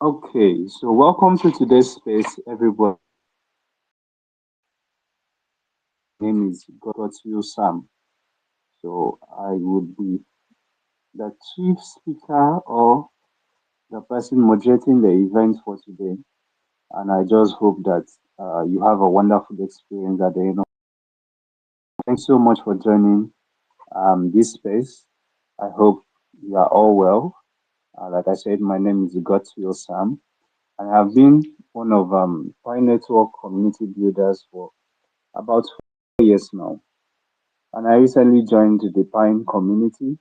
Okay, so welcome to today's space, everybody. My name is Godswill Sam. So I would be the chief speaker or the person moderating the event for today. And I just hope that you have a wonderful experience at the end. Thanks so much for joining this space. I hope you are all well. Like I said, my name is Godswill Sam. I have been one of Piin Network community builders for about 4 years now. And I recently joined the Piin community,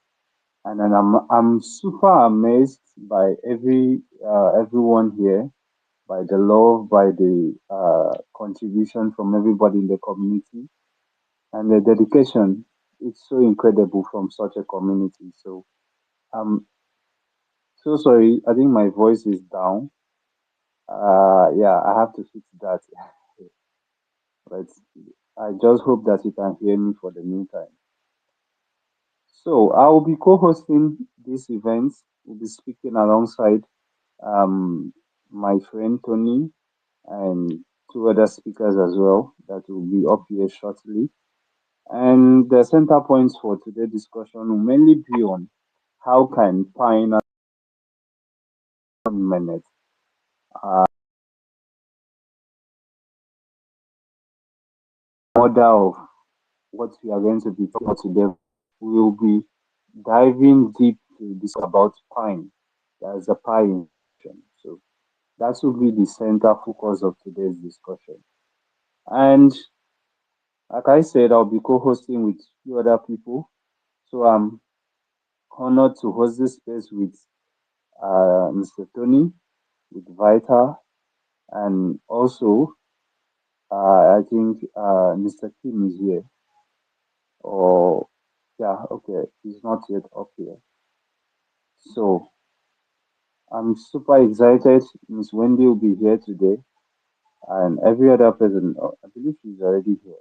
and then I'm super amazed by everyone here, by the love, by the contribution from everybody in the community, and the dedication. It's so incredible from such a community. So I'm so sorry. I think my voice is down. Yeah, I have to fix that. But I just hope that you can hear me for the meantime. So I will be co-hosting this event. We'll be speaking alongside um, my friend Tony and two other speakers as well that will be up here shortly. And the center points for today's discussion will mainly be on how can Pine minute uh, order of what we are going to be talking about today. We will be diving deep to this about Pine. There's a pine. So that will be the center focus of today's discussion. And like I said, I'll be co-hosting with few other people. So I'm honored to host this space with Mr. Tony, with Vita, and also I think Mr. Kim is here. Or yeah, okay, he's not yet up here. So I'm super excited. Miss Wendy will be here today, and every other person. Oh, I believe she's already here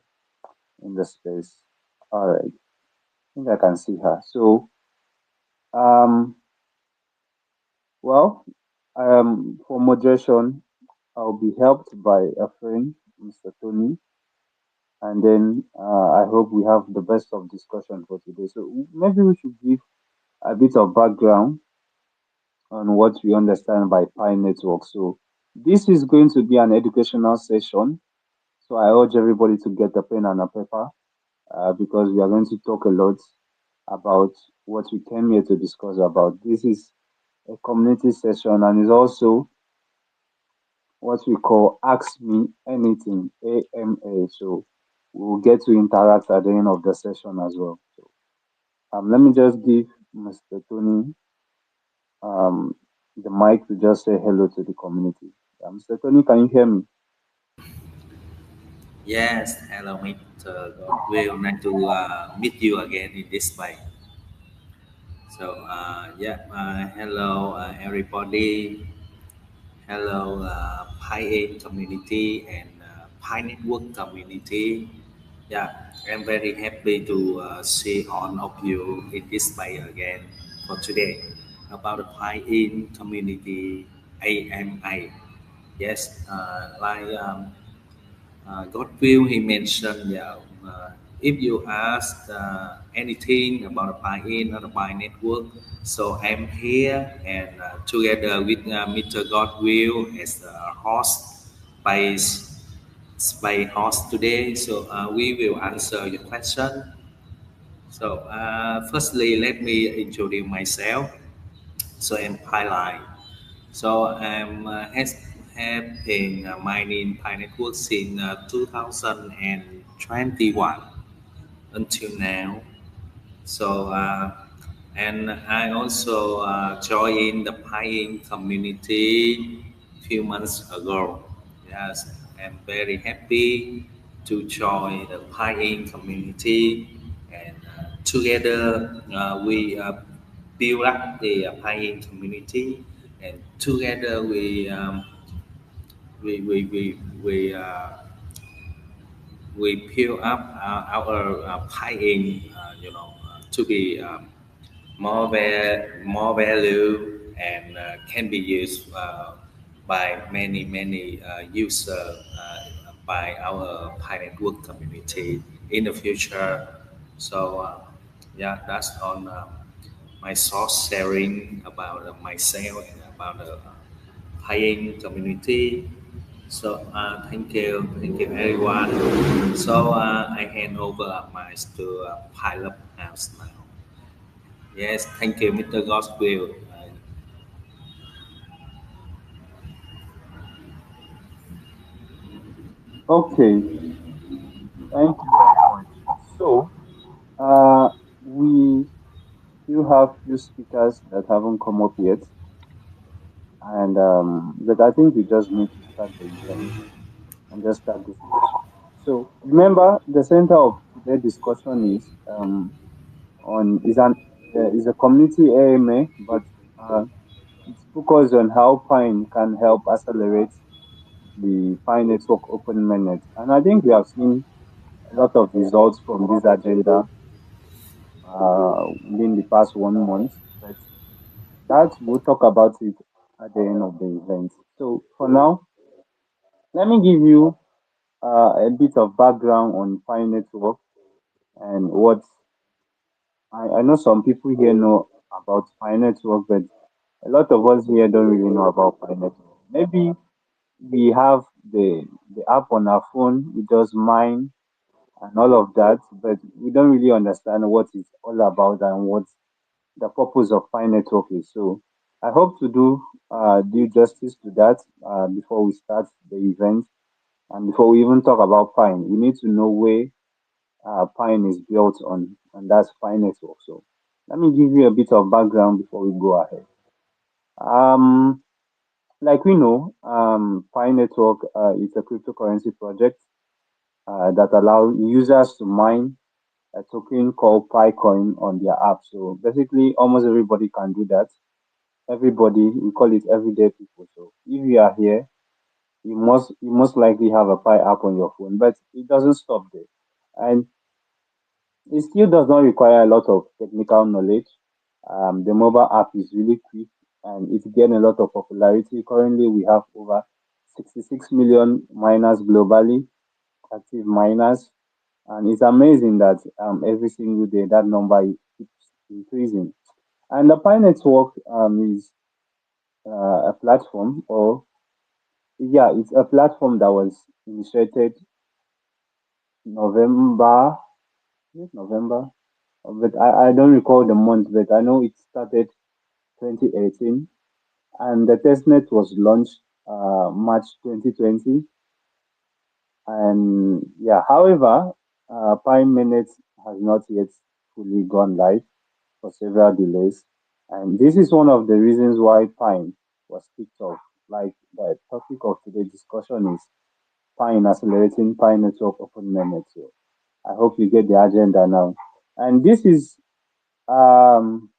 in the space. All right, I think I can see her. So um, well, for moderation, I'll be helped by a friend, Mr. Tony, and then I hope we have the best of discussion for today. So maybe we should give a bit of background on what we understand by Pi Network. So this is going to be an educational session. So I urge everybody to get a pen and a paper because we are going to talk a lot about what we came here to discuss about. This is a community session and is also what we call Ask Me Anything AMA. So we'll get to interact at the end of the session as well. So let me just give Mr. Tony um, the mic to just say hello to the community. Mr. Tony, can you hear me? Yes, hello, Mr. Godwill. Nice to meet you again in this way. Hello, everybody. Hello, Piin community and Pi Network community. Yeah, I'm very happy to see all of you in this way again for today about the Piin Community AMA. Yes, Godwill, he mentioned, if you ask anything about the buy-in or the buy network, so I'm here and together with Mr. Godwill as the host by, by host today. So we will answer your question. So firstly, let me introduce myself. So I'm highlight. So I'm have been mining Pi Network since 2021 until now. So and I also joined the Pi community few months ago. Yes, I'm very happy to join the Pi community, and together we build up the Pi community, and together we build up our paying, to be more value and can be used by many users by our Pi Network community in the future. So yeah, that's on my source sharing about myself and about the Piin community. So thank you everyone. So I hand over my to Pilot House now. Yes, thank you, Mr. Gospel. Okay, thank you very much. So, we still have few speakers that haven't come up yet, and but I think we just need to start the event and just start discussion. So, remember, the center of today's discussion is is a community AMA, but it's focused on how Pine can help accelerate the Pine Network Open Mainnet. And I think we have seen a lot of results from this agenda within the past 1 month. But that we'll talk about it at the end of the event. So for now, let me give you a bit of background on Pine Network and what I know some people here know about Pine Network, but a lot of us here don't really know about Pine Network. Maybe we have the app on our phone, we just mine and all of that, but we don't really understand what it's all about and what the purpose of Pi Network is. So I hope to do justice to that before we start the event and before we even talk about Pine. We need to know where Pine is built on, and that's Pi Network. So let me give you a bit of background before we go ahead. Um, like we know, Pi Network is a cryptocurrency project that allows users to mine a token called Picoin on their app. So basically, almost everybody can do that. Everybody, we call it everyday people. So if you are here, you most likely have a Pi app on your phone, but it doesn't stop there. And it still does not require a lot of technical knowledge. The mobile app is really quick and it's getting a lot of popularity. Currently, we have over 66 million miners globally, active miners, and it's amazing that every single day that number keeps increasing. And the Pi Network is a platform, or yeah, it's a platform that was initiated November, is it November, but I don't recall the month, but I know it started 2018, and the testnet was launched March 2020. And yeah, however, Pi Minutes has not yet fully gone live for several delays. And this is one of the reasons why Pine was kicked off. Like the topic of today's discussion is Pine accelerating Pine network open mainnet. So I hope you get the agenda now. And this is um,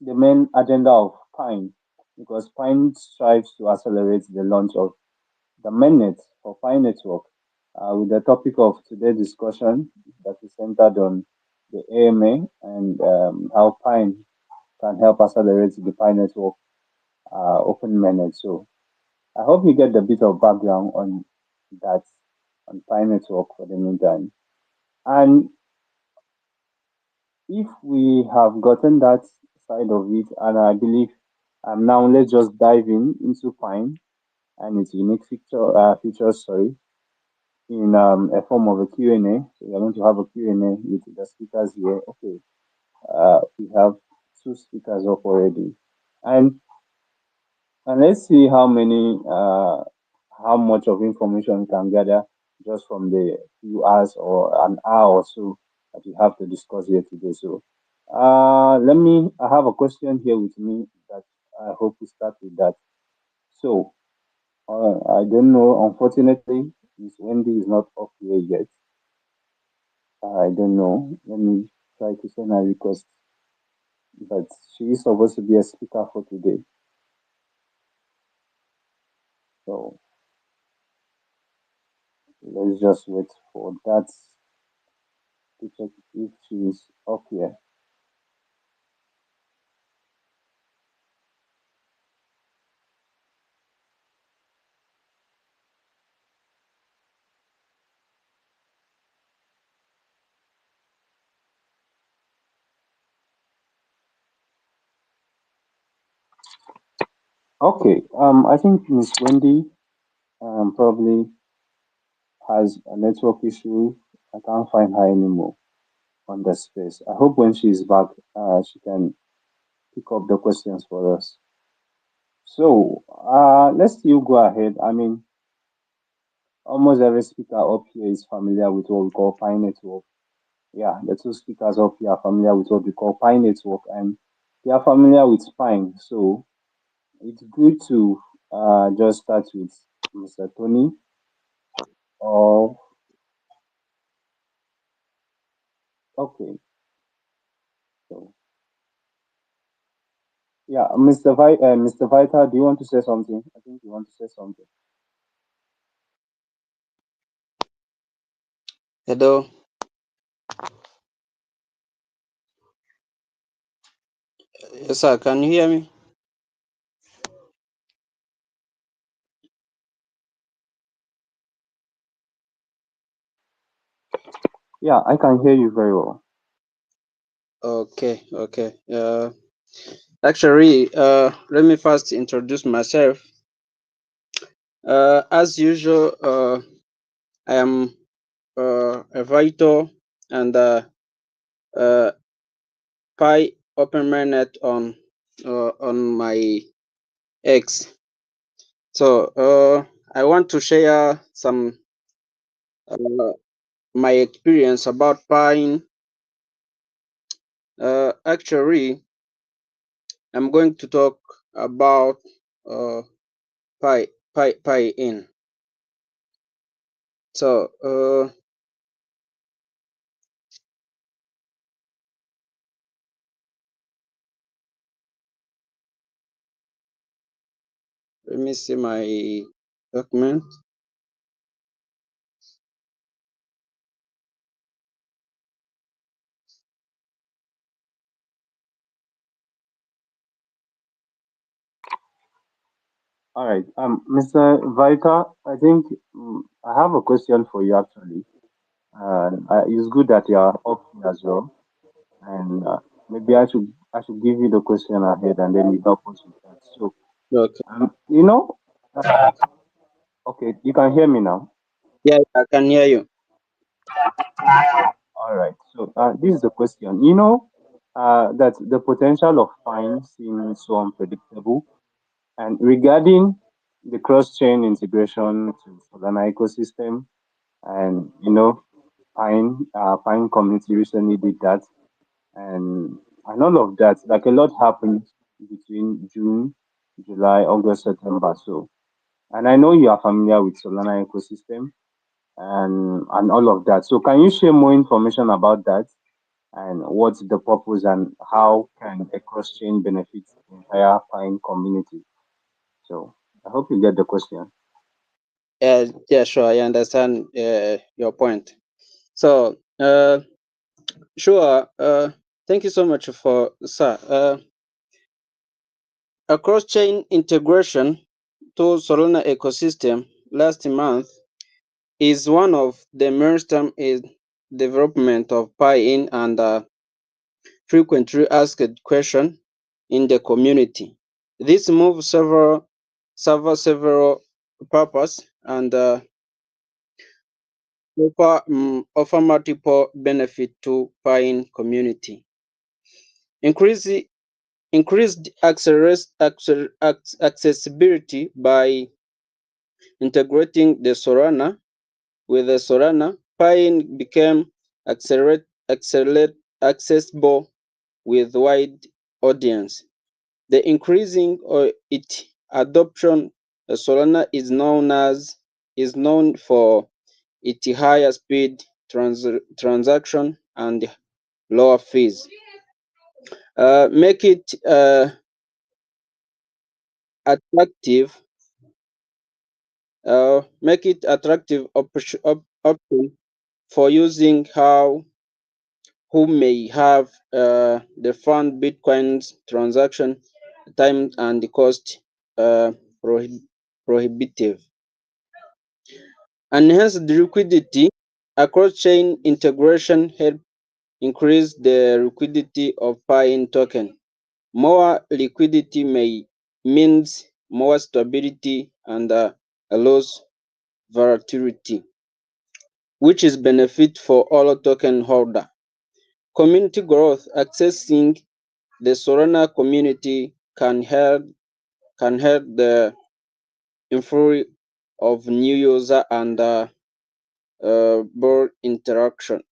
the main agenda of Pine because Pine strives to accelerate the launch of the mainnet for Pine network with the topic of today's discussion that is centered on the AMA and how Pine can help accelerate the Pi network open mainnet. So I hope you get a bit of background on that on Pi network for the meantime. And if we have gotten that side of it, and I believe now let's just dive into Pine and its unique features, sorry, in a form of a Q&A. So we're going to have a Q&A with the speakers here. Okay, we have two speakers up already. And And let's see how much of information we can gather just from the few hours or an hour or so that we have to discuss here today. So, I have a question here with me that I hope we start with that. So, I don't know, unfortunately, Miss Wendy is not up here yet. I don't know. Let me try to send her a request, but she is supposed to be a speaker for today. So, let's just wait for that to check if she's up here. Okay. I think Miss Wendy probably has a network issue. I can't find her anymore on the space. I hope when she's back, she can pick up the questions for us. So, let's still go ahead. I mean, almost every speaker up here is familiar with what we call Pi Network. Yeah, the two speakers up here are familiar with what we call Pi Network, and they are familiar with Pine. So, it's good to just start with Mr. Tony. Or okay, so yeah, Mr. Vita, do you want to say something? I think you want to say something. Hello. Yes, sir. Can you hear me? Yeah, I can hear you very well. Okay. Okay. Actually, let me first introduce myself. As usual, I am a writer and uh, Pi Open Mainnet on my X. So I want to share some uh, my experience about Pi. Actually, I'm going to talk about uh, Pi in. So let me see my document. All right, Mr. Vita, I think I have a question for you actually. It's good that you are up here as well, and maybe I should give you the question ahead, and then you help us with that. So, Okay. you know, okay, you can hear me now. Yeah, I can hear you. All right. So this is the question. That the potential of fine seems so unpredictable. And regarding the cross-chain integration to Solana ecosystem, and Pine community recently did that, and all of that, like a lot happened between June, July, August, September. So, and I know you are familiar with Solana ecosystem and all of that. So, can you share more information about that? And what's the purpose and how can a cross chain benefit the entire Pine community? So I hope you get the question. Yeah, sure. I understand your point. So sure. Thank you so much for sir. A cross-chain integration to Solana ecosystem last month is one of the milestone in development of Pi-in and frequently asked question in the community. This move several purpose and offer multiple benefit to Pine community. Increased accessibility by integrating the Solana with the Solana. Pine became accessible with wide audience. The increasing its adoption, Solana is known for its higher speed transaction and lower fees. Make it attractive. Make it attractive option for using who may have the fund Bitcoin's transaction time and the cost prohibitive. Enhance the liquidity. Across chain integration help increase the liquidity of Pi token. More liquidity may means more stability, and allows volatility, which is benefit for all token holder. Community growth. Accessing the Solana community can help the inflow of new user and board interaction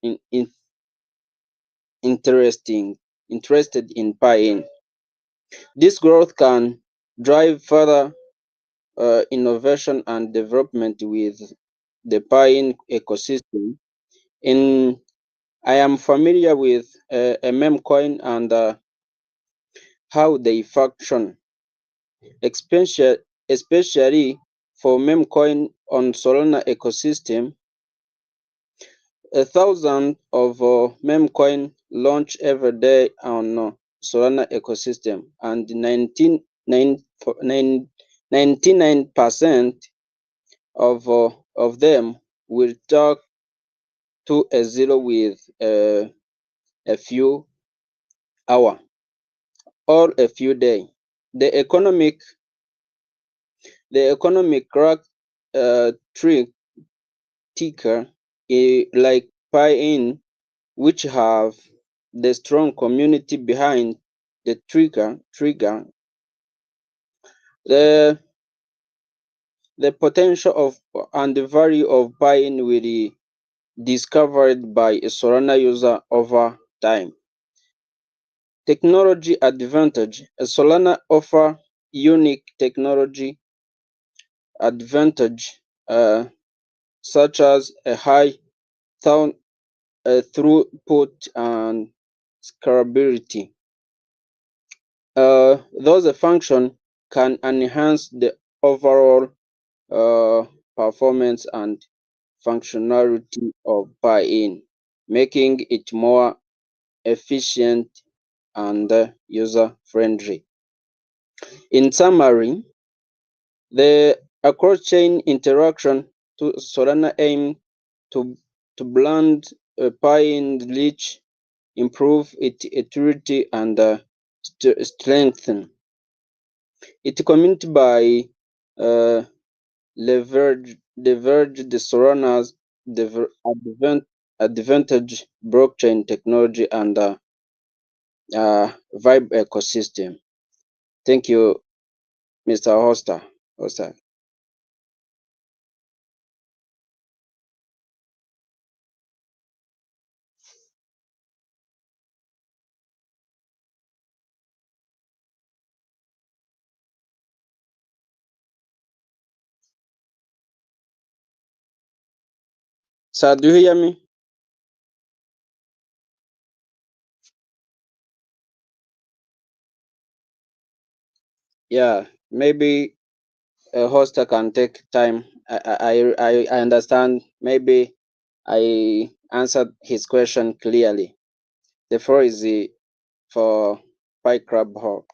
interested in Piin. This growth can drive further innovation and development with the Piin ecosystem. In I am familiar with a meme coin and how they function, especially for meme coin on Solana ecosystem. 1,000 of meme coin launch every day on Solana ecosystem, and 99% of them will talk to a zero with a few hour or a few day. The economic crack trick ticker like Piin, which have the strong community behind the trigger the the potential of and the value of Piin will be discovered by a Solana user over time. Technology advantage. A Solana offer unique technology advantage such as a high throughput and scalability. Thus, a function can enhance the overall performance and functionality of Piin, making it more efficient and user-friendly. In summary, the across-chain interaction to Solana aim to blend Piin reach, improve its utility, and strengthen its community by uh, leverage the Solana's advantage blockchain technology and Vibe ecosystem. Thank you, Mr. Hoster. Sir, do you hear me? Yeah, maybe a hoster can take time. I understand. Maybe I answered his question clearly. The floor is for Pi Crab Hawk.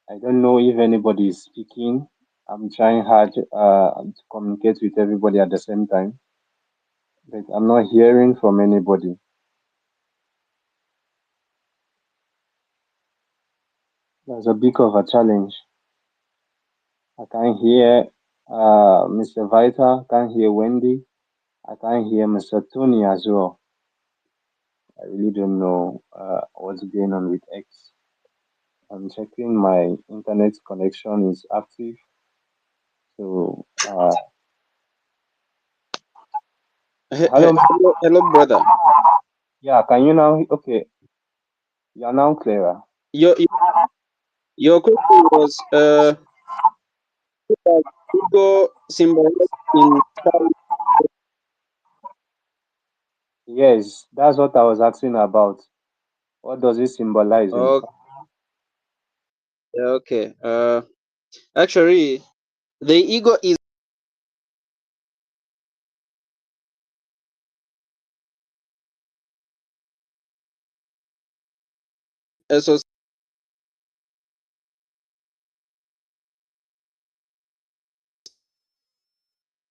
I don't know if anybody is speaking. I'm trying hard to communicate with everybody at the same time, but I'm not hearing from anybody. That's a bit of a challenge. I can't hear Mr. Vita, can't hear Wendy, I can't hear Mr. Tony as well. I really don't know what's going on with X. I'm checking my internet connection is active. So, hello. Hello, brother. Yeah, can you now? Okay, you're now clearer. Your question was does ego symbolize in Yes, that's what I was asking about. What does it symbolize in? oh, okay. Actually, the ego is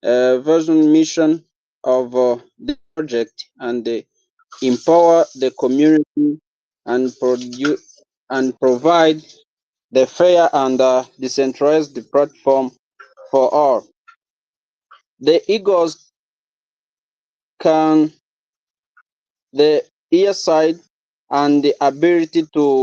a version mission of the project, and empower the community and produce and provide the fair and decentralized platform for all. The egos can the ear side and the ability to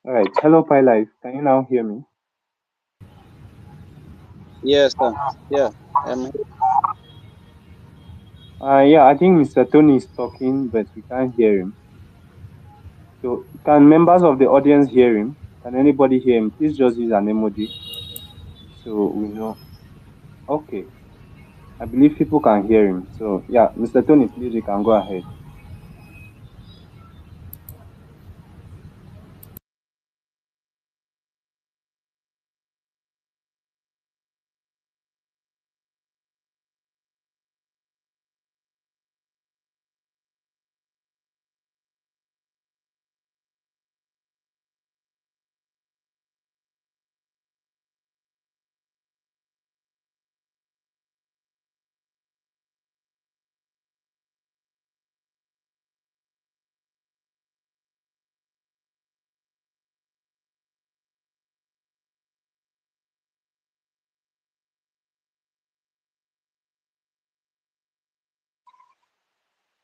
All right. Hello, Pi Life. Can you now hear me? yes, yeah, um, Yeah, I think Mr. Tony is talking, but we can't hear him. So, can members of the audience hear him? Can anybody hear him? Please just use an emoji so we know. Okay. I believe people can hear him. So, yeah, Mr. Tony, please, you can go ahead.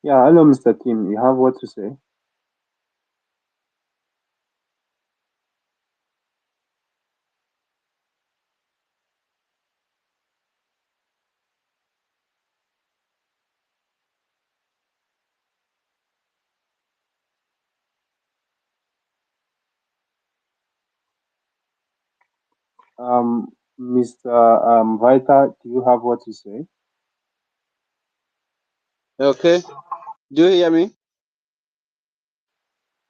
Yeah, hello, Mr. Kim. You have what to say? Mr. Vita, do you have what to say? okay. Do you hear me?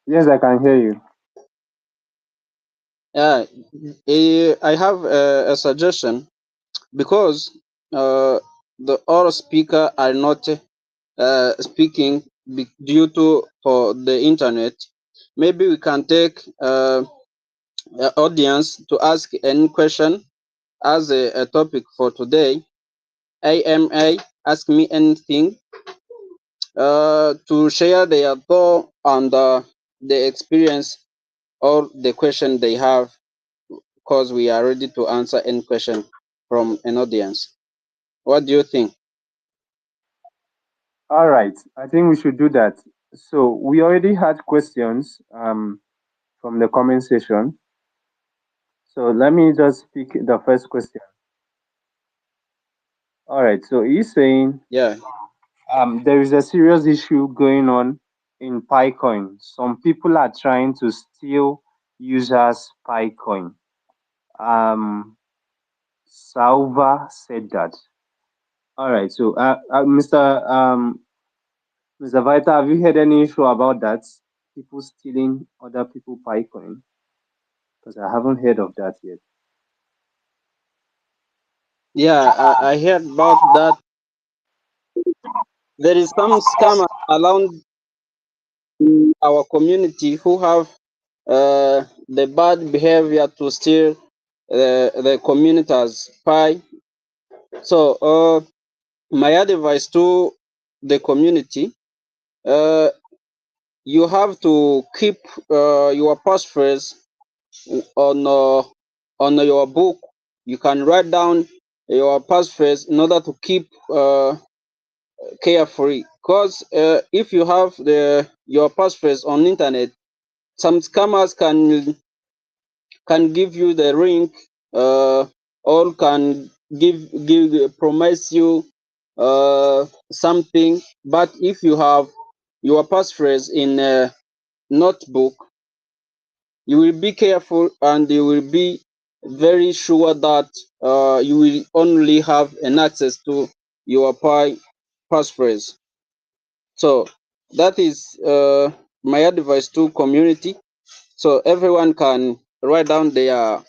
Yes, I can hear you. Yeah, I have a suggestion because the all speaker are not speaking due to for the internet. Maybe we can take audience to ask any question as a topic for today. AMA, ask me anything, to share their thought and the experience or the question they have, because we are ready to answer any question from an audience. What do you think? All right, I think we should do that. So we already had questions from the comment section. So let me just pick the first question. All right, so he's saying Yeah, there is a serious issue going on in Picoin. Some people are trying to steal users' Picoin. Um, Salva said that. All right, so Mr. Vita, have you heard any issue about that? People stealing other people Picoin? Because I haven't heard of that yet. yeah, I heard about that. There is some scam around our community who have the bad behavior to steal the community's pie. So, my advice to the community, uh, you have to keep your passphrase on your book. You can write down your passphrase in order to keep carefree. Because if you have your passphrase on internet, some scammers can give you the ring, or can give promise you something. But if you have your passphrase in a notebook, you will be careful and you will be very sure that you will only have an access to your passphrase. So that is my advice to community. So everyone can write down their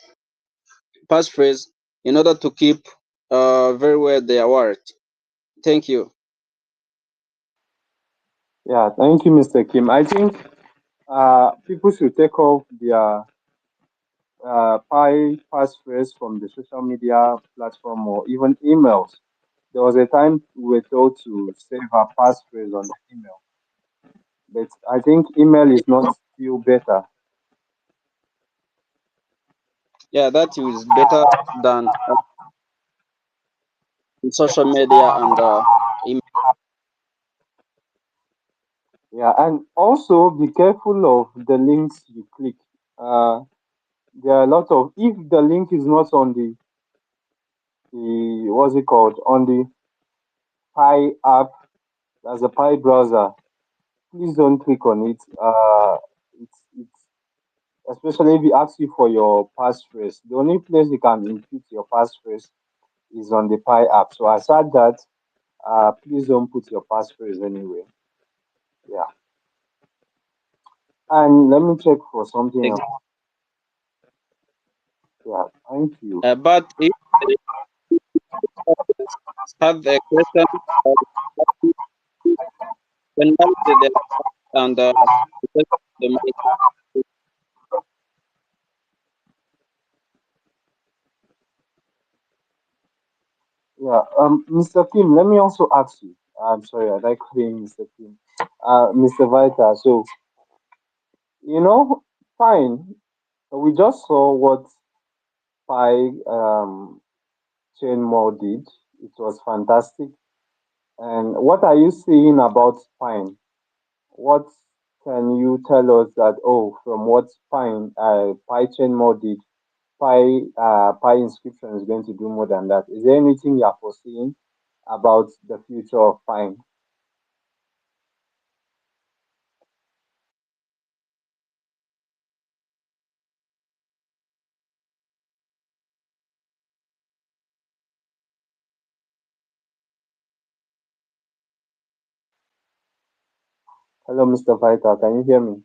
passphrase in order to keep very well their word. Thank you. Yeah, thank you, Mr. Kim. I think people should take off their passphrase from the social media platform or even emails. There was a time we were told to save our passphrase on the email, but I think email is not still better. Yeah, that is better than social media and email. Yeah, and also be careful of the links you click. Uh, there are a lot of, if the link is not on the what's it called, on the Pi app, as a Pi browser, please don't click on it. It's especially if it asks you for your passphrase. The only place you can input your passphrase is on the Pi app. So aside that, please don't put your passphrase anywhere. Yeah. And let me check for something else. Yeah, thank you. But if they have a question, uh, then the and the mic. Yeah, Mr. Kim, let me also ask you. I'm sorry, I like calling Mr. Kim. Mr. Vita. So, fine. We just saw what Pi Chain More did. It was fantastic. And what are you saying about Pine? What can you tell us that, oh, from what Pi Chain More did, Pi inscription is going to do more than that? Is there anything you're foreseeing about the future of Pine? Hello, Mr. Vita, can you hear me?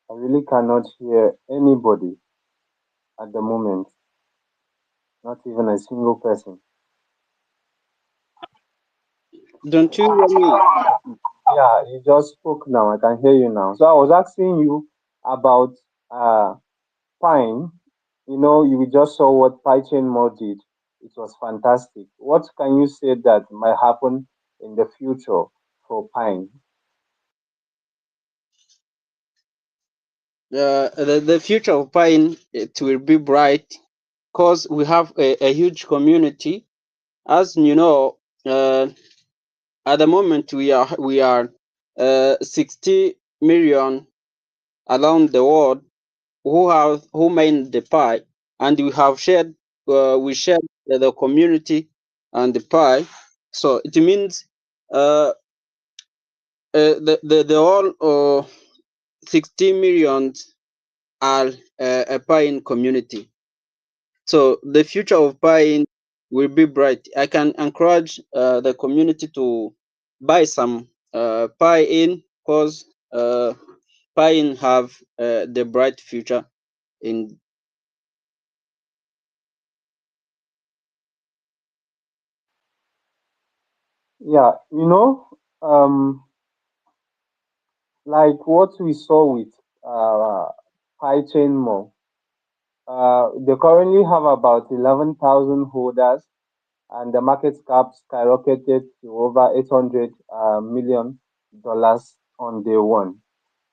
I really cannot hear anybody at the moment, not even a single person. Don't you hear me? Yeah, you just spoke now. I can hear you now. So I was asking you about uh Pine. You know, you just saw what Python Mod did. It was fantastic. What can you say that might happen in the future for Pine? The future of Pine, it will be bright because we have a huge community. As you know, at the moment we are 60 million around the world who mine the pie, and we shared the community and the pie. So it means the whole 60 million are a pine community. So the future of pine will be bright. I can encourage the community to buy some pie in, because pine have the bright future in. Yeah, like what we saw with Python Mo. They currently have about 11,000 holders, and the market cap skyrocketed to over $800 million on day one.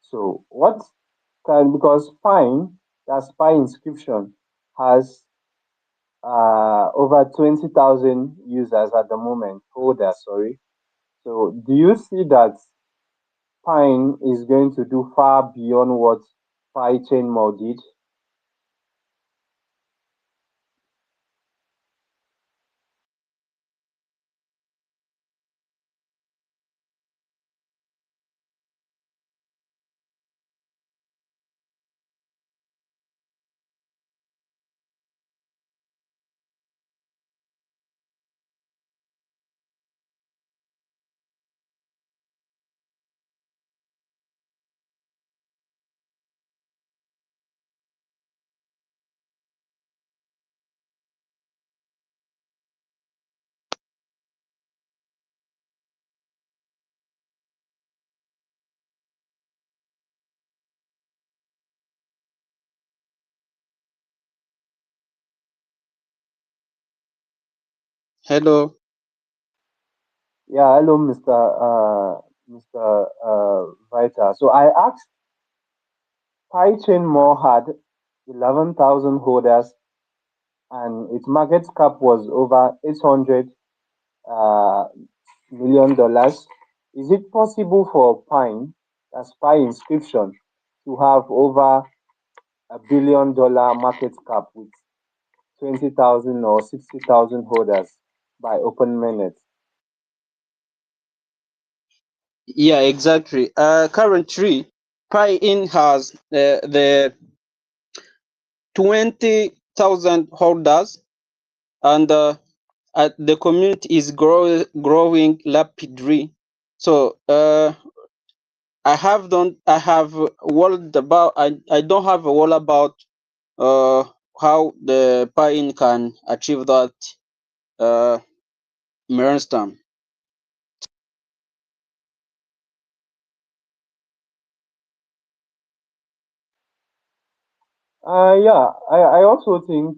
So, what can, because Pine, that's Pine inscription, has over 20,000 users at the moment, holders, sorry. So, do you see that Pine is going to do far beyond what PyChain More did? Hello. Yeah, hello, Mr. Vita. So I asked, PyChain More had 11,000 holders and its market cap was over $800 million. Is it possible for Pine, that's Pi inscription, to have over $1 billion market cap with 20,000 or 60,000 holders by open minute? Yeah, exactly. Currently, Pi in has the 20,000 holders, and the community is growing rapidly. So I have worried about I don't have a worry about uh how the Pi can achieve that milestone. Yeah, I also think,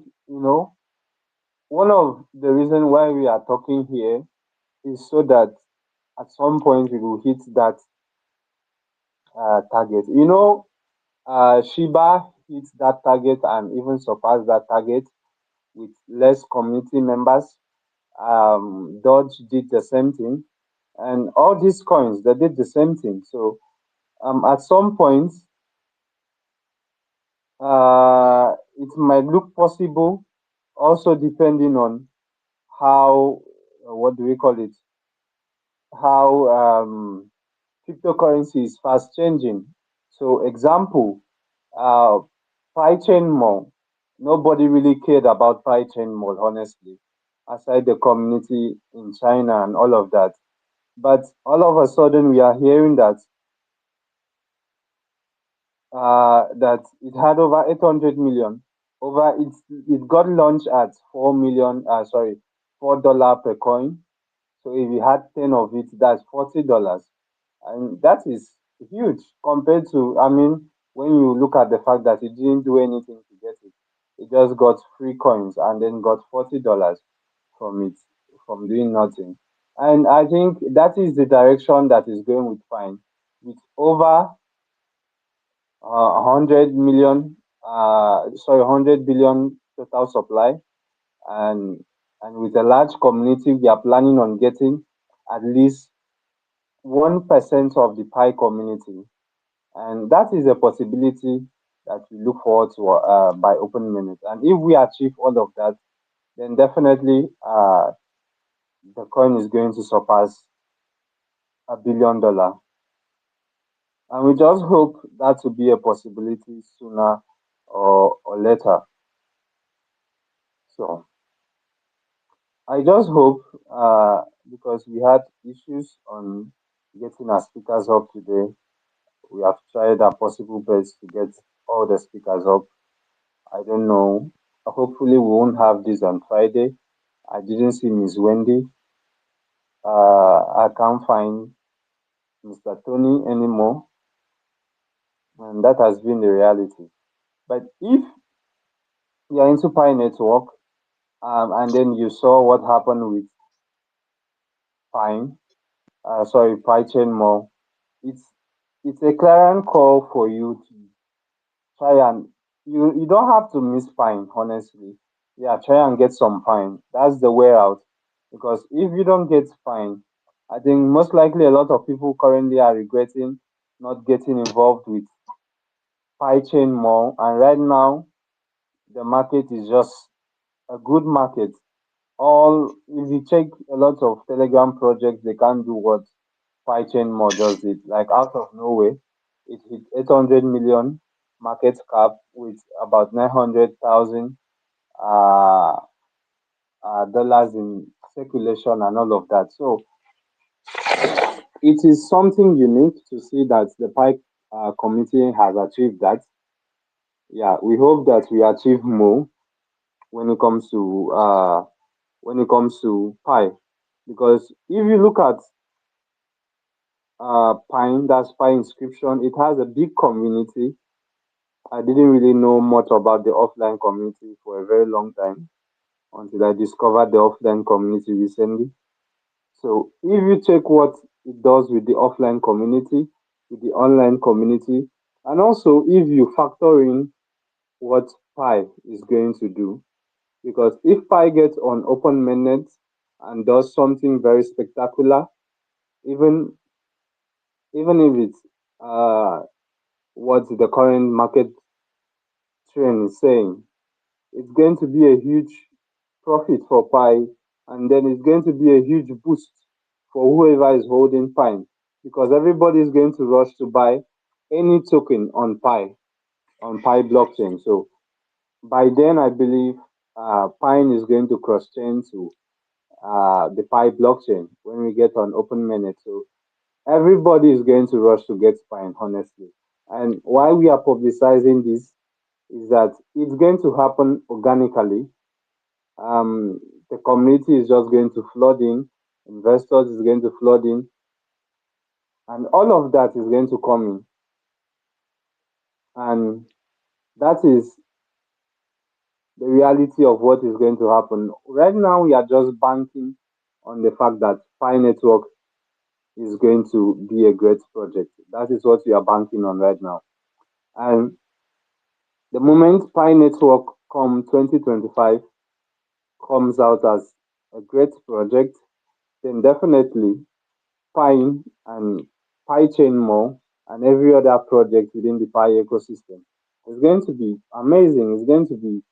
one of the reasons why we are talking here is so that at some point we will hit that target. Shiba hit that target and even surpassed that target with less community members. Dodge did the same thing, and all these coins they did the same thing. So at some point, it might look possible, also depending on how what do we call it? How cryptocurrency is fast changing. So, example, uh, PyChain Mall. Nobody really cared about PyChain Mall, honestly, aside the community in China and all of that. But all of a sudden, we are hearing that that it had over 800 million. It got launched at 4 million. Sorry, $4 per coin. So if you had 10 of it, that's $40, and that is huge compared to. I mean, when you look at the fact that it didn't do anything to get it, it just got free coins and then got $40 from it, from doing nothing. And I think that is the direction that is going with Fine, with over 100 million, 100 billion total supply, and with a large community, we are planning on getting at least 1% of the Pi community, and that is a possibility that we look forward to by Open Minute. And if we achieve all of that, then definitely the coin is going to surpass $1 billion. And we just hope that will be a possibility sooner or later. So I just hope, because we had issues on getting our speakers up today, we have tried our possible best to get all the speakers up. I don't know. Hopefully, we won't have this on Friday. I didn't see Miss Wendy. I can't find Mr. Tony anymore, and that has been the reality. But if you're into Pi Network, and then you saw what happened with Pine, Pi Chain More, it's it's a clarion call for you to try and you don't have to miss Pine, honestly. Yeah, try and get some Pine. That's the way out. Because if you don't get Pine, I think most likely a lot of people currently are regretting not getting involved with Pi Chain More. And right now, the market is just a good market. All if you check a lot of Telegram projects, they can't do what PyChain more just did. Like out of nowhere, it hit 800 million market cap with about 900,000 uh, dollars in circulation and all of that. So it is something unique to see that the Pi community has achieved that. Yeah, we hope that we achieve more when it comes to Pi, because if you look at Pine, that's Pi inscription, it has a big community. I didn't really know much about the offline community for a very long time until I discovered the offline community recently. So if you check what it does with the offline community, with the online community, and also if you factor in what Pi is going to do, because if Pi gets on open mainnet and does something very spectacular, even even if it's what the current market trend is saying, it's going to be a huge profit for Pi, and then it's going to be a huge boost for whoever is holding Pi, because everybody is going to rush to buy any token on Pi blockchain. So by then, I believe Pine is going to cross chain to the Pi blockchain when we get on open mainnet. So everybody is going to rush to get Pine, honestly. And why we are publicizing this is that it's going to happen organically. um, the community is just going to flood in, investors is going to flood in, and all of that is going to come in. And that is the reality of what is going to happen. Right now, we are just banking on the fact that Pi Network is going to be a great project. That is what we are banking on right now. And the moment Pi Network come 2025 comes out as a great project, then definitely Pine and PyChain more and every other project within the Pi ecosystem. It's going to be amazing. It's going to be,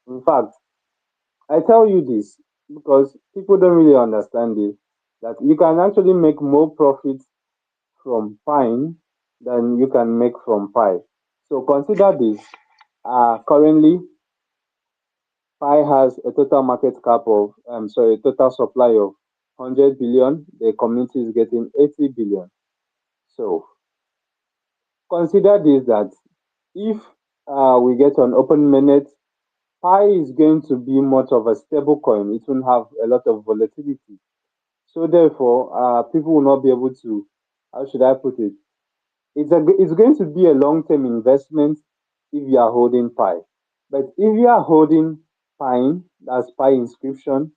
in fact, I tell you this because people don't really understand it, that you can actually make more profit from Pine than you can make from Pi. So consider this. Currently, Pi has a total market cap of, a total supply of 100 billion. The community is getting 80 billion. So consider this, that If we get on open mainnet, Pi is going to be much of a stable coin. It won't have a lot of volatility. So therefore, people will not be able to, how should I put it? It's going to be a long-term investment if you are holding Pi. But if you are holding Pine, that's Pi inscription,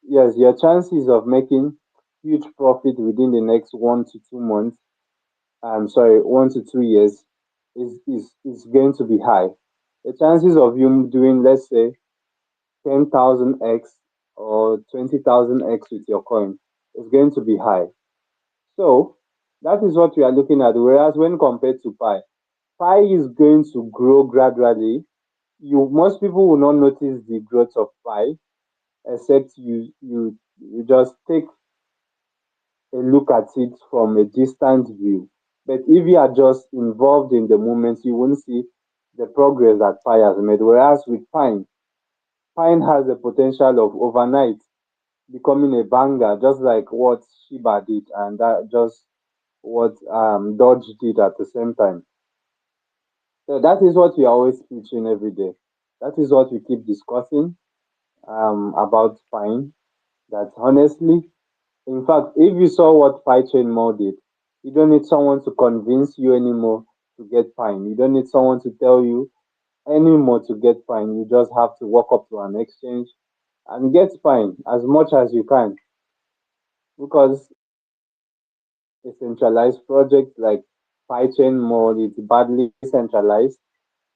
yes, your chances of making huge profit within the next 1 to 2 months, I'm sorry, 1 to 2 years, is going to be high. The chances of you doing, let's say, 10,000x or 20,000x with your coin is going to be high. So that is what we are looking at. Whereas when compared to Pi is going to grow gradually. Most people will not notice the growth of Pi, except you just take a look at it from a distant view. But if you are just involved in the moment, you won't see the progress that Pi has made. Whereas with Pine has the potential of overnight becoming a banger, just like what Shiba did, and that just what Dodge did at the same time. So that is what we are always preaching every day. That is what we keep discussing about Pine. That honestly, in fact, if you saw what PyChain Mall did, you don't need someone to convince you anymore to get Pine. You don't need someone to tell you anymore to get Pine. You just have to walk up to an exchange and get Pine as much as you can, because a centralized project like PyChain Mall is badly centralized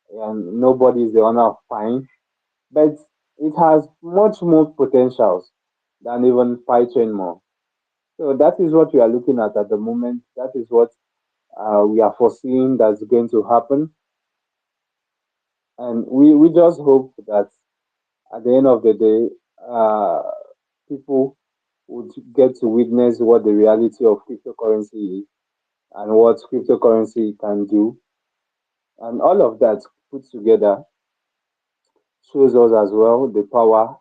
and nobody is the owner of Pine, but it has much more potentials than even PyChain Mall. So that is what we are looking at the moment. That is what we are foreseeing that's going to happen. And we just hope that at the end of the day, people would get to witness what the reality of cryptocurrency is and what cryptocurrency can do. And all of that put together shows us as well the power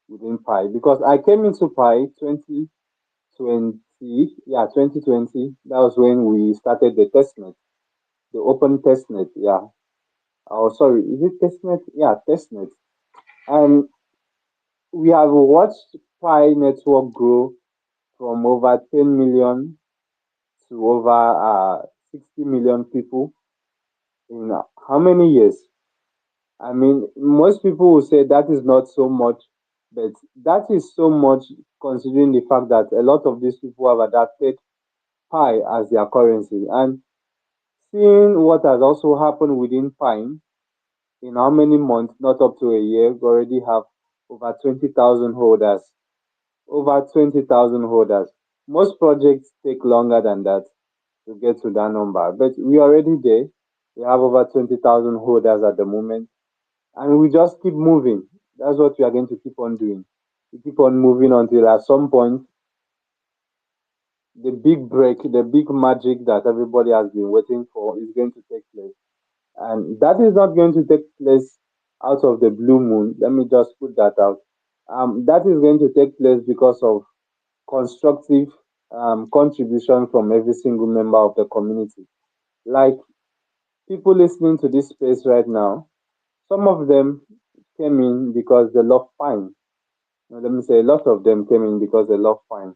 within Pi. Because I came into Pi 2020, yeah, 2020. That was when we started the testnet, the open testnet, yeah. Oh, sorry, is it testnet? Yeah, testnet. And we have watched Pi network grow from over 10 million to over 60 million people in how many years? I mean, most people will say that is not so much, but that is so much considering the fact that a lot of these people have adapted Pi as their currency. And seeing what has also happened within Pi, in how many months, not up to a year, we already have over 20,000 holders. Over 20,000 holders. Most projects take longer than that to get to that number, but we are already there. We have over 20,000 holders at the moment, and we just keep moving. That's what we are going to keep on doing. We keep on moving until at some point, the big break, the big magic that everybody has been waiting for is going to take place. And that is not going to take place out of the blue moon. Let me just put that out. That is going to take place because of constructive contribution from every single member of the community. Like people listening to this space right now, some of them came in because they love Pine. Now, let me say a lot of them came in because they love Pine.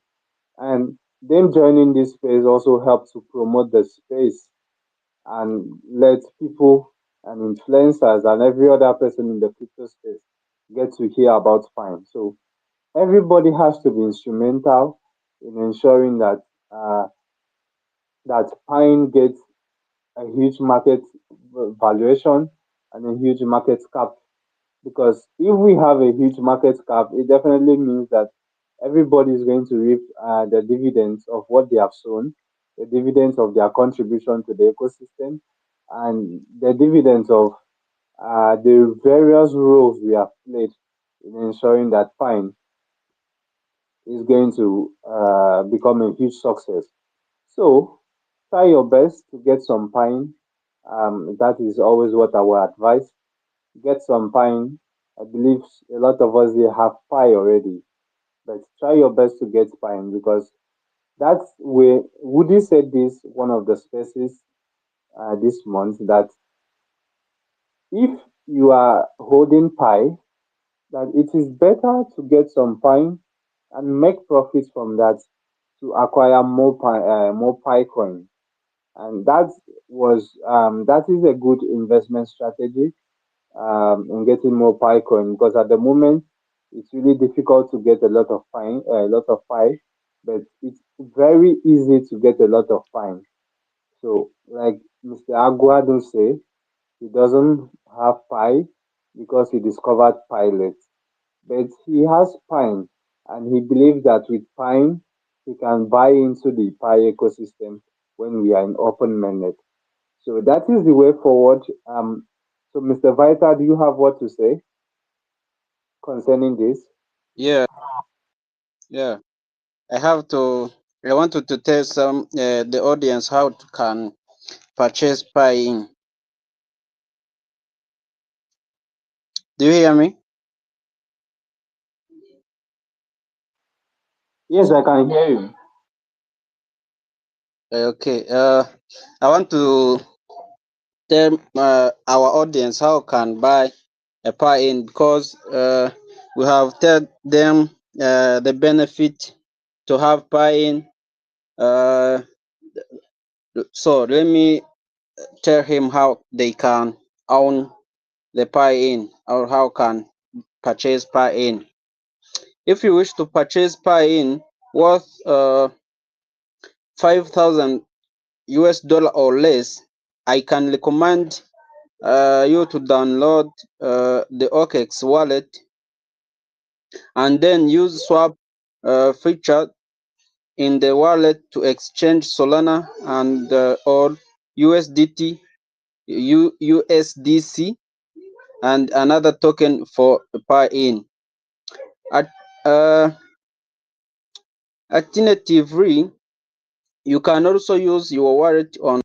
And them joining this space also helped to promote the space and let people and influencers and every other person in the crypto space get to hear about Pine. So everybody has to be instrumental in ensuring that uh, Pine gets a huge market valuation and a huge market cap. Because if we have a huge market cap, it definitely means that everybody is going to reap the dividends of what they have sown, the dividends of their contribution to the ecosystem, and the dividends of the various roles we have played in ensuring that Pine is going to become a huge success. So try your best to get some Pine. That is always what I will advise. Get some Pine. I believe a lot of us here have Pi already, but try your best to get Pine because that's where Woody said this one of the spaces this month that if you are holding Pi, that it is better to get some Pi and make profits from that to acquire more Pi coin. And that is a good investment strategy in getting more Pi coin, because at the moment it's really difficult to get a lot of Pi, but it's very easy to get a lot of Pi. So, like Mr. Aguado say, he doesn't have Pi because he discovered Pilot, but he has Pine, and he believes that with Pine, he can buy into the Pi ecosystem when we are in open mainnet. So that is the way forward. So Mr. Vita, do you have what to say concerning this? Yeah, yeah. I have to. I wanted to tell the audience how to can purchase Piin. Do you hear me? Yes, I can hear you. Okay. I want to tell our audience how can buy a Piin because we have tell them the benefit to have Piin. Uh, so let me tell him how they can own the Piin or how can purchase Piin. If you wish to purchase Piin worth 5,000 US dollar or less, I can recommend you to download the OKX wallet and then use swap feature in the wallet to exchange Solana and or USDT, USDC, and another token for Piin. At, uh, Alternatively, you can also use your wallet on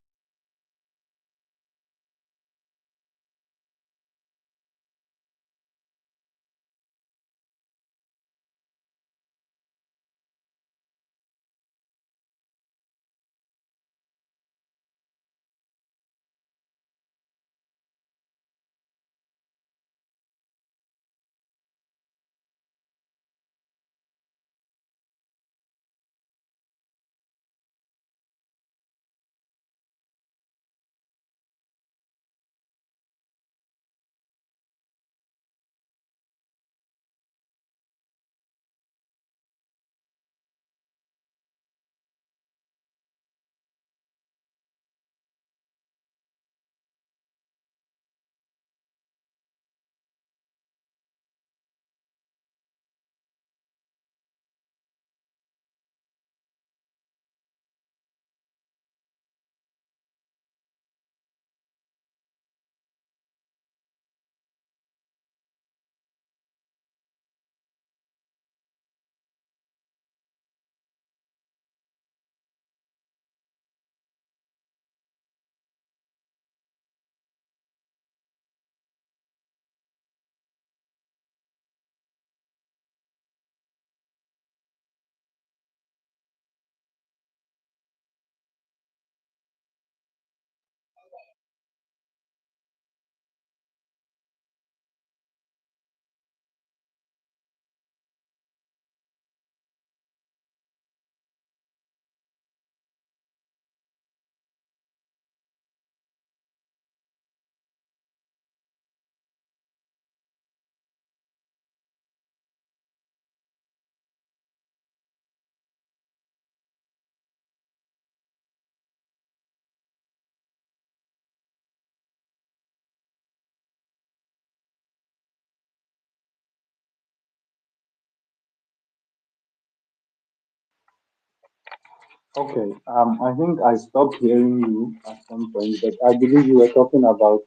Okay. I think I stopped hearing you at some point, but I believe you were talking about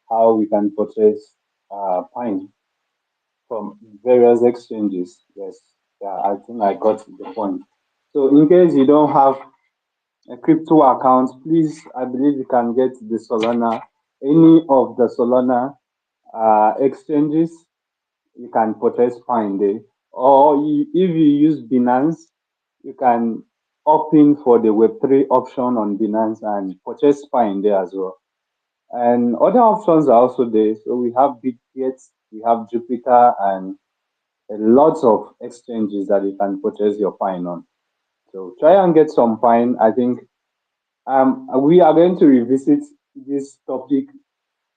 how we can purchase Pine from various exchanges. Yes. Yeah, I think I got the point. So in case you don't have a crypto account, please, I believe you can get the Solana, any of the Solana exchanges. You can purchase Pine there. Or if you use Binance, you can opt in for the Web3 option on Binance and purchase Pine there as well. And other options are also there. So we have Bitget, we have Jupiter, and a lot of exchanges that you can purchase your Pine on. So try and get some Pine. I think we are going to revisit this topic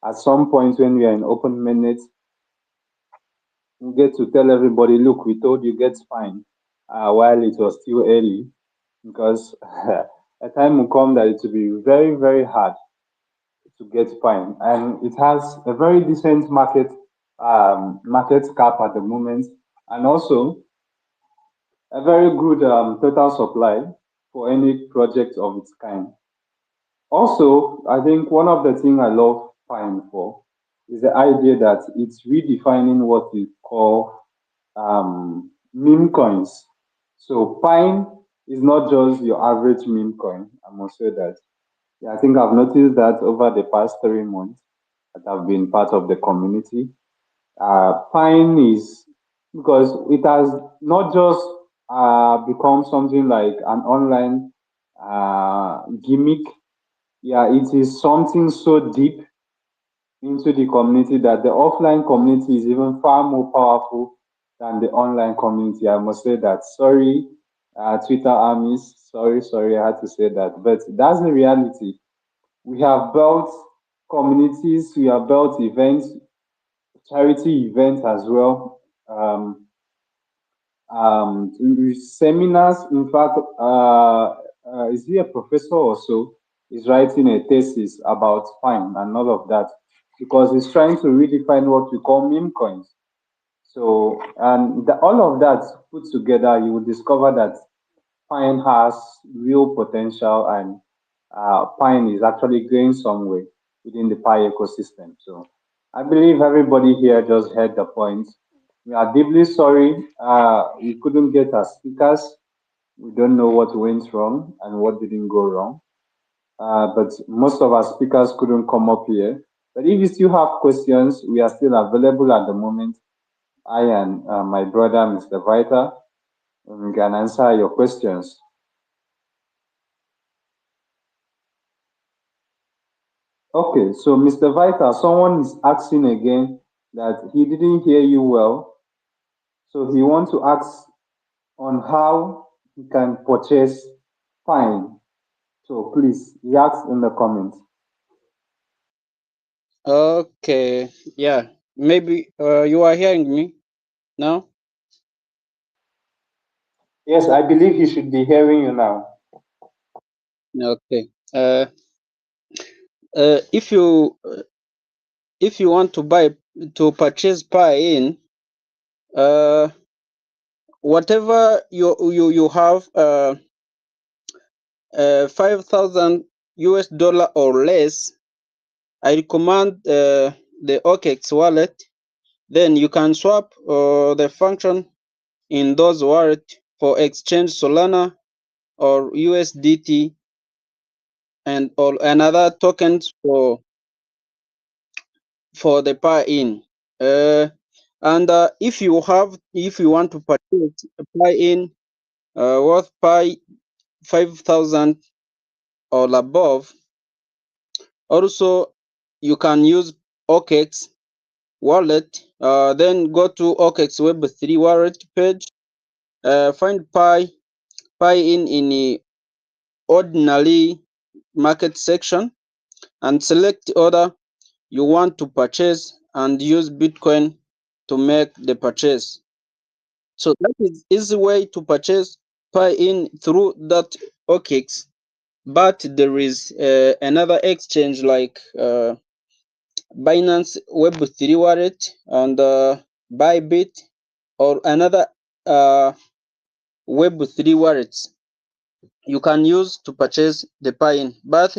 at some point when we are in open minute. We get to tell everybody, look, we told you get Pine while it was still early, because a time will come that it will be very, very hard to get Pine, and it has a very decent market cap at the moment, and also a very good total supply for any project of its kind. Also, I think one of the things I love Pine for is the idea that it's redefining what we call meme coins. So Pine is not just your average meme coin. I must say that. Yeah, I think I've noticed that over the past 3 months that I've been part of the community. Pine is because it has not just become something like an online gimmick. Yeah, it is something so deep into the community that the offline community is even far more powerful than the online community. I must say that. Sorry, Twitter armies. Sorry, I had to say that. But that's the reality. We have built communities, we have built events, charity events as well. Seminars. In fact, is he a professor or so? Is writing a thesis about fine and all of that because he's trying to redefine what we call meme coins. So, and all of that put together, you will discover that Pine has real potential, and Pine is actually going somewhere within the Pi ecosystem. So I believe everybody here just heard the point. We are deeply sorry we couldn't get our speakers. We don't know what went wrong and what didn't go wrong. But most of our speakers couldn't come up here. But if you still have questions, we are still available at the moment. I and my brother, Mr. Vita, we can answer your questions. Okay, so Mr. Vita, someone is asking again that he didn't hear you well. So he wants to ask on how he can purchase Pine. So please, he asks in the comments. Okay, yeah. Maybe you are hearing me now? Yes, I believe he should be hearing you now. Okay. If you want to purchase Piin, uh, whatever you have, 5,000 US dollar or less, I recommend the OKX wallet. Then you can swap the function in those wallet for exchange Solana or USDT and or another tokens for the Piin. And if you want to purchase a Piin worth 5,000 or above, also you can use OKX wallet. Then go to OKX Web3 wallet page. Find Piin in the ordinary market section and select the order you want to purchase and use Bitcoin to make the purchase. So that is easy way to purchase Piin through that OKX. But there is another exchange like Binance Web3 wallet and Bybit or another Web3 wallets you can use to purchase the Piin. But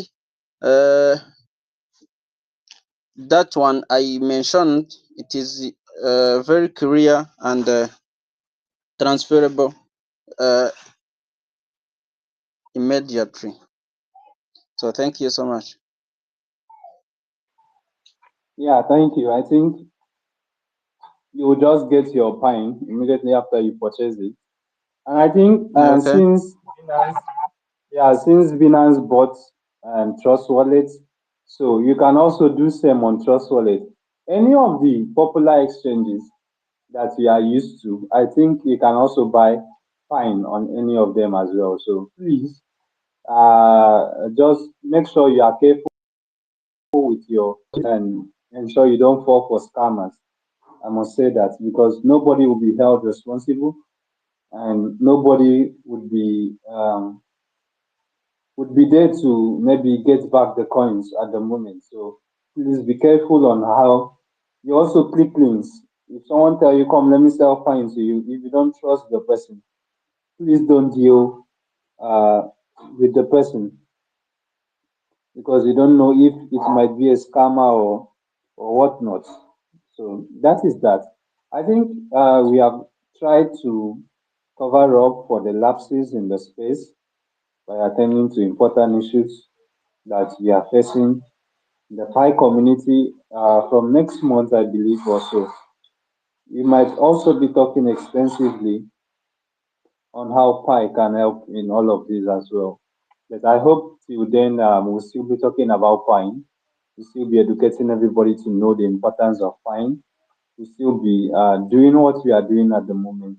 that one I mentioned, it is very clear and transferable immediately. So thank you so much. Yeah, thank you. I think you will just get your Pine immediately after you purchase it. And I think Okay. since Binance bought Trust Wallet, So you can also do same on Trust Wallet. Any of the popular exchanges that you are used to, I think you can also buy Fine on any of them as well. So please, just make sure you are careful with your and ensure you don't fall for scammers. I must say that because nobody will be held responsible and nobody would be there to maybe get back the coins at the moment. So please be careful on how you also click links. If someone tell you, "Come, let me sell fine to you," if you don't trust the person, please don't deal with the person because you don't know if it might be a scammer or whatnot. So that is that. I think we have tried to cover up for the lapses in the space by attending to important issues that we are facing in the Pi community from next month, I believe, also. We might also be talking extensively on how Pi can help in all of this as well. But I hope till then we'll still be talking about Pi. We'll still be educating everybody to know the importance of Pi. We'll still be doing what we are doing at the moment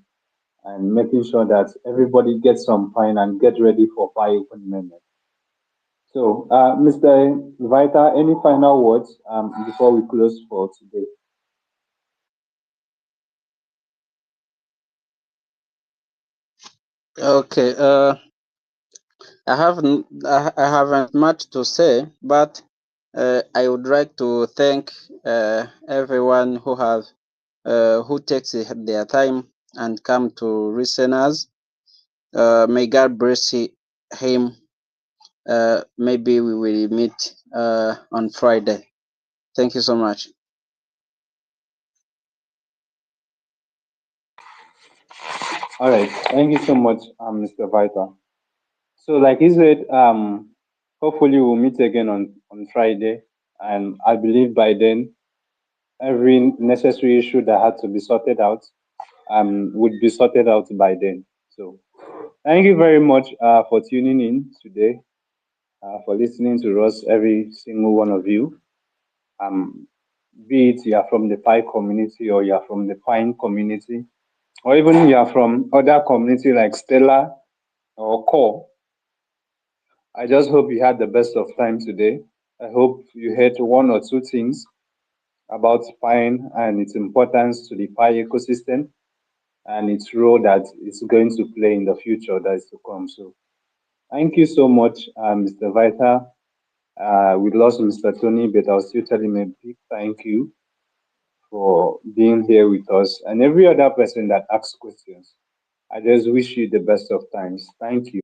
and making sure that everybody gets some Pi and get ready for Pi open mainnet. So, Mr. Vita, any final words before we close for today? Okay. I haven't much to say, but I would like to thank everyone who takes their time and come to listen us. May God bless him. Maybe we will meet on Friday. Thank you so much. All right. Thank you so much, Mr. Vita. So, like he said, hopefully we'll meet again on Friday. And I believe by then, every necessary issue that had to be sorted out would be sorted out by then. So, thank you very much for tuning in today, for listening to us, every single one of you. Um, be it you are from the Pi community or you are from the Pine community, or even you are from other community like Stella or Core. I just hope you had the best of time today. I hope you heard one or two things about Pine and its importance to the Pi ecosystem and its role that it's going to play in the future that is to come. So thank you so much, Mr. Vita. We lost Mr. Tony, but I'll still tell him a big thank you for being here with us and every other person that asks questions. I just wish you the best of times. Thank you.